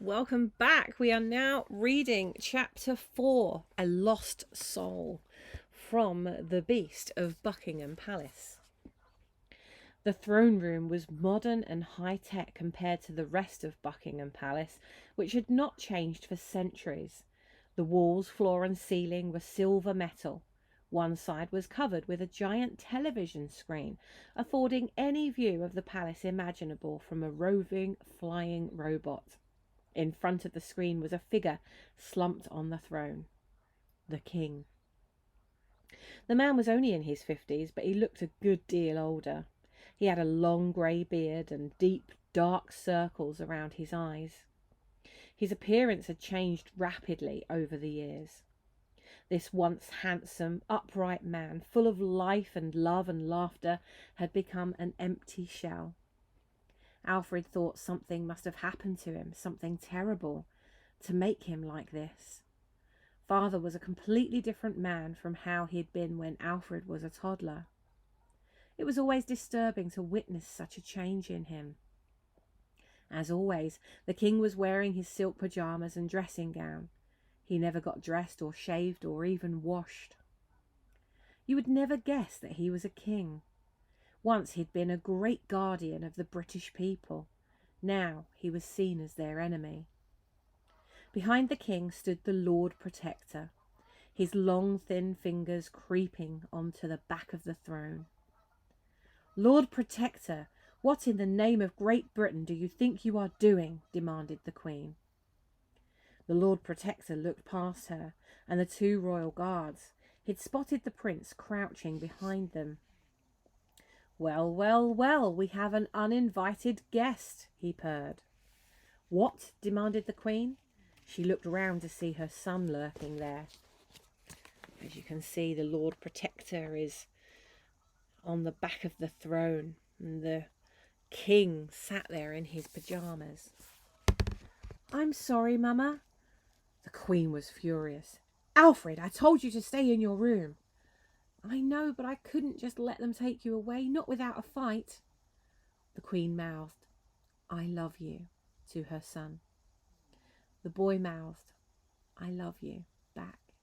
Welcome back. We are now reading chapter 4, A Lost Soul, from The Beast of Buckingham Palace. The throne room was modern and high-tech compared to the rest of Buckingham Palace, which had not changed for centuries. The walls, floor and ceiling were silver metal. One side was covered with a giant television screen, affording any view of the palace imaginable from a roving, flying robot. In front of the screen was a figure slumped on the throne. The king. The man was only in his 50s, but he looked a good deal older. He had a long grey beard and deep, dark circles around his eyes. His appearance had changed rapidly over the years. This once handsome, upright man, full of life and love and laughter, had become an empty shell. Alfred thought something must have happened to him, something terrible, to make him like this. Father was a completely different man from how he'd been when Alfred was a toddler. It was always disturbing to witness such a change in him. As always, the king was wearing his silk pyjamas and dressing gown. He never got dressed or shaved or even washed. You would never guess that he was a king. Once he'd been a great guardian of the British people. Now he was seen as their enemy. Behind the king stood the Lord Protector, his long thin fingers creeping onto the back of the throne. "Lord Protector, what in the name of Great Britain do you think you are doing?" demanded the Queen. The Lord Protector looked past her and the two royal guards. He'd spotted the prince crouching behind them. "Well, well, well, we have an uninvited guest," he purred. "What?" demanded the Queen. She looked round to see her son lurking there. As you can see, the Lord Protector is on the back of the throne, and the king sat there in his pyjamas. "I'm sorry, Mama." The Queen was furious. "Alfred, I told you to stay in your room." "I know, but I couldn't just let them take you away, not without a fight." The Queen mouthed, "I love you," to her son. The boy mouthed, "I love you," back.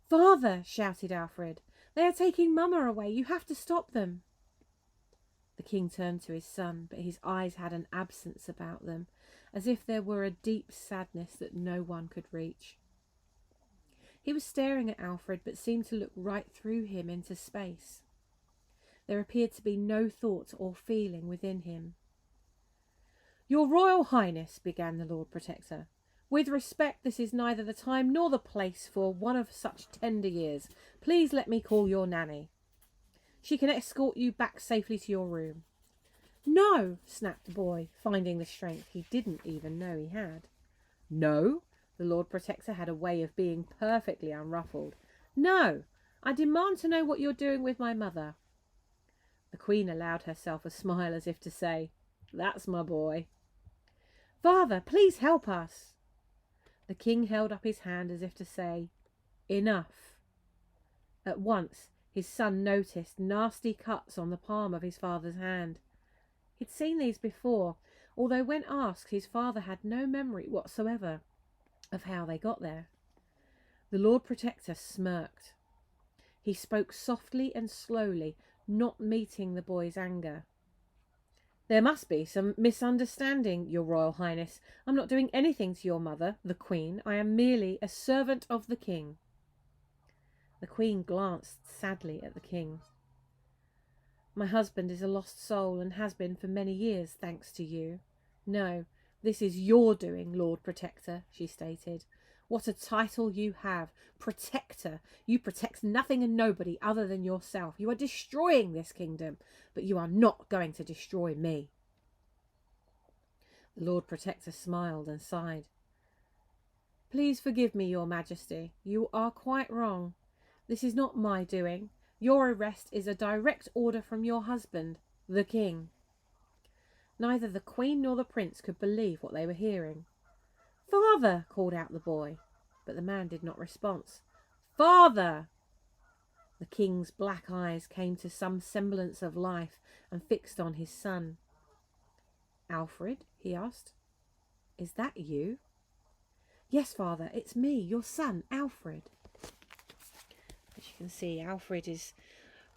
"Father," shouted Alfred, "they are taking Mama away. You have to stop them." The king turned to his son, but his eyes had an absence about them, as if there were a deep sadness that no one could reach. He was staring at Alfred, but seemed to look right through him into space. There appeared to be no thought or feeling within him. "Your Royal Highness," began the Lord Protector, "with respect, this is neither the time nor the place for one of such tender years. Please let me call your nanny. She can escort you back safely to your room." "No," snapped the boy, finding the strength he didn't even know he had. "No?" The Lord Protector had a way of being perfectly unruffled. "No, I demand to know what you're doing with my mother." The Queen allowed herself a smile as if to say, "That's my boy." "Father, please help us." The king held up his hand as if to say, "Enough." At once his son noticed nasty cuts on the palm of his father's hand. He'd seen these before, although when asked his father had no memory whatsoever of how they got there. The Lord Protector smirked. He spoke softly and slowly, not meeting the boy's anger. "There must be some misunderstanding, Your Royal Highness. I'm not doing anything to your mother, the Queen. I am merely a servant of the king." The Queen glanced sadly at the king. "My husband is a lost soul and has been for many years, thanks to you. No, this is your doing, Lord Protector," she stated. "What a title you have! Protector! You protect nothing and nobody other than yourself. You are destroying this kingdom, but you are not going to destroy me." The Lord Protector smiled and sighed. "Please forgive me, Your Majesty. You are quite wrong. This is not my doing. Your arrest is a direct order from your husband, the king." Neither the Queen nor the prince could believe what they were hearing. "Father!" called out the boy, but the man did not respond. "Father!" The king's black eyes came to some semblance of life and fixed on his son. "Alfred?" he asked. "Is that you?" "Yes, father, it's me, your son, Alfred." As you can see, Alfred is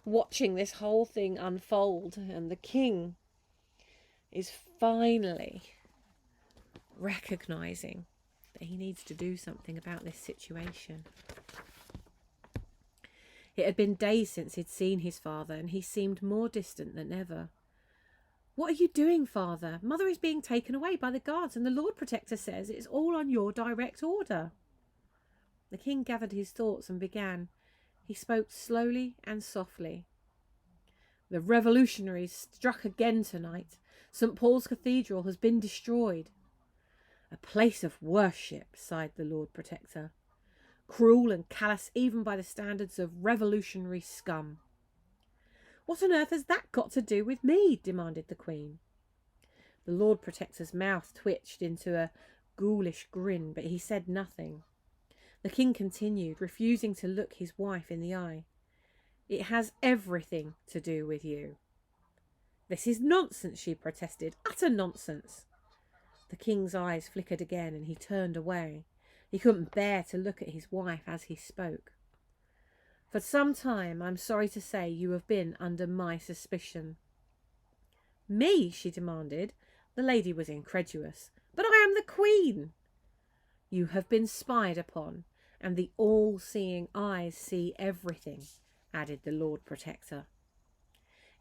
watching this whole thing unfold, and the king is finally recognizing that he needs to do something about this situation. It had been days since he'd seen his father, and he seemed more distant than ever. "What are you doing, father? Mother is being taken away by the guards, and the Lord Protector says it's all on your direct order." The king gathered his thoughts and began. He spoke slowly and softly. "The revolutionaries struck again tonight. St. Paul's Cathedral has been destroyed." "A place of worship," sighed the Lord Protector. "Cruel and callous even by the standards of revolutionary scum." "What on earth has that got to do with me?" demanded the Queen. The Lord Protector's mouth twitched into a ghoulish grin, but he said nothing. The king continued, refusing to look his wife in the eye. "It has everything to do with you." "This is nonsense," she protested. "Utter nonsense." The king's eyes flickered again and he turned away. He couldn't bear to look at his wife as he spoke. "For some time, I'm sorry to say, you have been under my suspicion." "Me?" she demanded. The lady was incredulous. "But I am the Queen." "You have been spied upon, and the all-seeing eyes see everything," added the Lord Protector.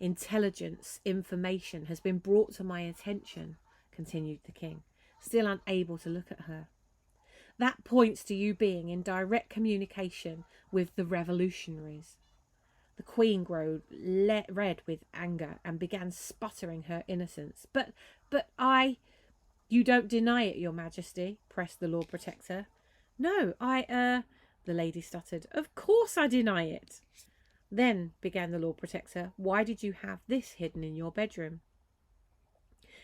"Intelligence, information has been brought to my attention," continued the king, still unable to look at her. "That points to you being in direct communication with the revolutionaries." The Queen grew red with anger and began sputtering her innocence. But I..." "You don't deny it, your Majesty?" pressed the Lord Protector. "No, the lady stuttered. "Of course I deny it." "Then," began the Lord Protector, "why did you have this hidden in your bedroom?"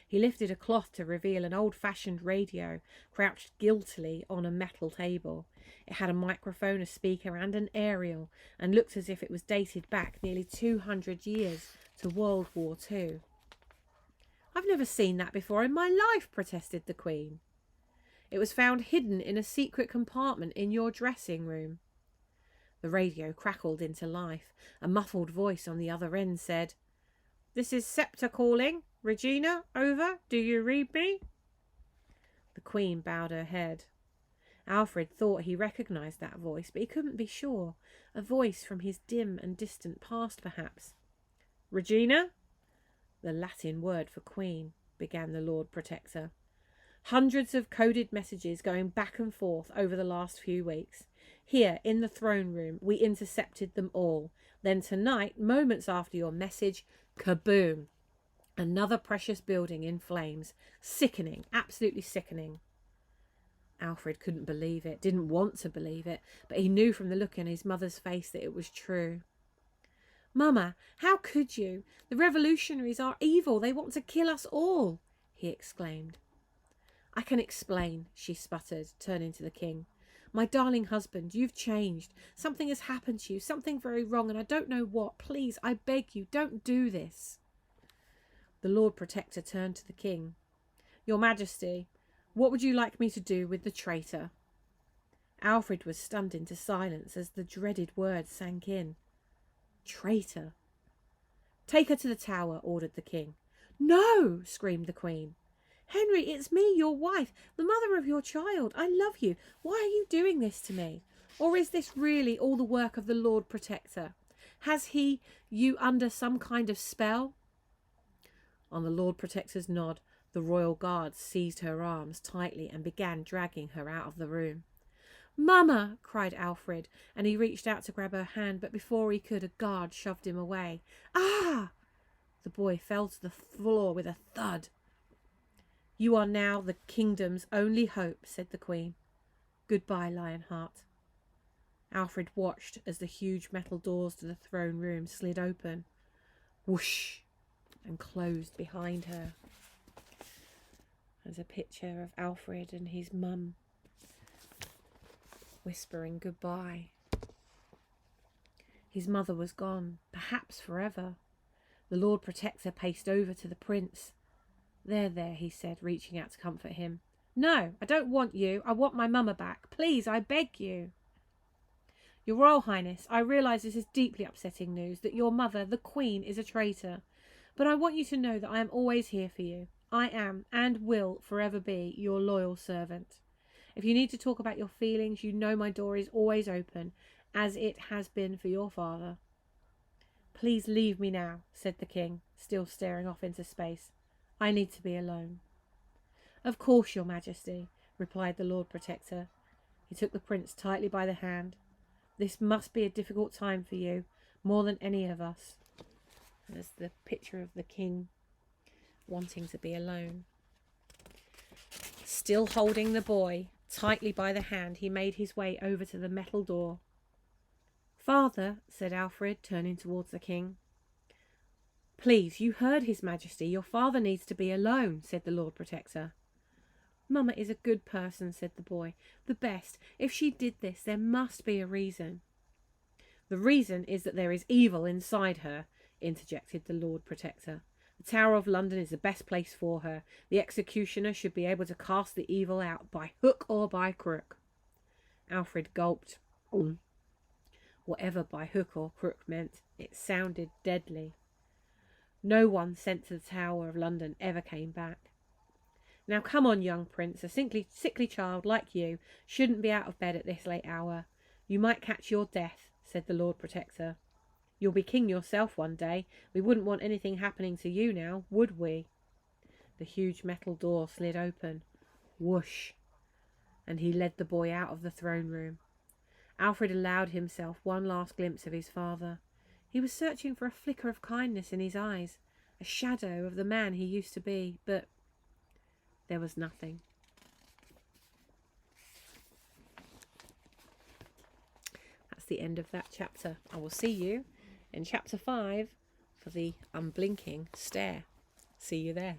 He lifted a cloth to reveal an old-fashioned radio crouched guiltily on a metal table. It had a microphone, a speaker and an aerial, and looked as if it was dated back nearly 200 years to World War II. "I've never seen that before in my life," protested the Queen. "It was found hidden in a secret compartment in your dressing room." The radio crackled into life. A muffled voice on the other end said, "This is Sceptre calling. Regina, over. Do you read me?" The Queen bowed her head. Alfred thought he recognised that voice, but he couldn't be sure. A voice from his dim and distant past, perhaps. "Regina?" "The Latin word for Queen," began the Lord Protector. "Hundreds of coded messages going back and forth over the last few weeks. Here, in the throne room, we intercepted them all. Then tonight, moments after your message, kaboom! Another precious building in flames. Sickening, absolutely sickening." Alfred couldn't believe it, didn't want to believe it, but he knew from the look in his mother's face that it was true. "Mama, how could you? The revolutionaries are evil. They want to kill us all," he exclaimed. "I can explain," she sputtered, turning to the king. "My darling husband, you've changed. Something has happened to you, something very wrong, and I don't know what. Please, I beg you, don't do this." The Lord Protector turned to the king. "Your Majesty, what would you like me to do with the traitor?" Alfred was stunned into silence as the dreaded word sank in. Traitor. "Take her to the tower," ordered the king. "No!" screamed the Queen. "Henry, it's me, your wife, the mother of your child. I love you. Why are you doing this to me? Or is this really all the work of the Lord Protector? Has he you under some kind of spell?" On the Lord Protector's nod, the royal guards seized her arms tightly and began dragging her out of the room. "Mama!" cried Alfred, and he reached out to grab her hand, but before he could, a guard shoved him away. "Ah!" The boy fell to the floor with a thud. "You are now the kingdom's only hope," said the Queen. "Goodbye, Lionheart." Alfred watched as the huge metal doors to the throne room slid open. Whoosh! And closed behind her. There's a picture of Alfred and his mum whispering goodbye. His mother was gone, perhaps forever. The Lord Protector paced over to the prince. There, he said, reaching out to comfort him. No, I don't want you. I want my mama back. Please, I beg you. Your Royal Highness, I realise this is deeply upsetting news, that your mother, the Queen, is a traitor. But I want you to know that I am always here for you. I am, and will forever be, your loyal servant. If you need to talk about your feelings, you know my door is always open, as it has been for your father. Please leave me now, said the king, still staring off into space. I need to be alone. Of course, your majesty, replied the Lord Protector. He took the prince tightly by the hand. This must be a difficult time for you, more than any of us. There's the picture of the king wanting to be alone. Still holding the boy tightly by the hand, he made his way over to the metal door. Father, said Alfred, turning towards the king. Please, you heard his majesty. Your father needs to be alone, said the Lord Protector. Mama is a good person, said the boy. The best. If she did this, there must be a reason. The reason is that there is evil inside her, interjected the Lord Protector. The Tower of London is the best place for her. The executioner should be able to cast the evil out by hook or by crook. Alfred gulped. Whatever by hook or crook meant, it sounded deadly. No one sent to the Tower of London ever came back. Now come on, young prince. A sickly child like you shouldn't be out of bed at this late hour. You might catch your death, said the Lord Protector. You'll be king yourself one day. We wouldn't want anything happening to you now, would we? The huge metal door slid open. Whoosh! And he led the boy out of the throne room. Alfred allowed himself one last glimpse of his father. He was searching for a flicker of kindness in his eyes, a shadow of the man he used to be, but there was nothing. That's the end of that chapter. I will see you in chapter 5 for the unblinking stare. See you there.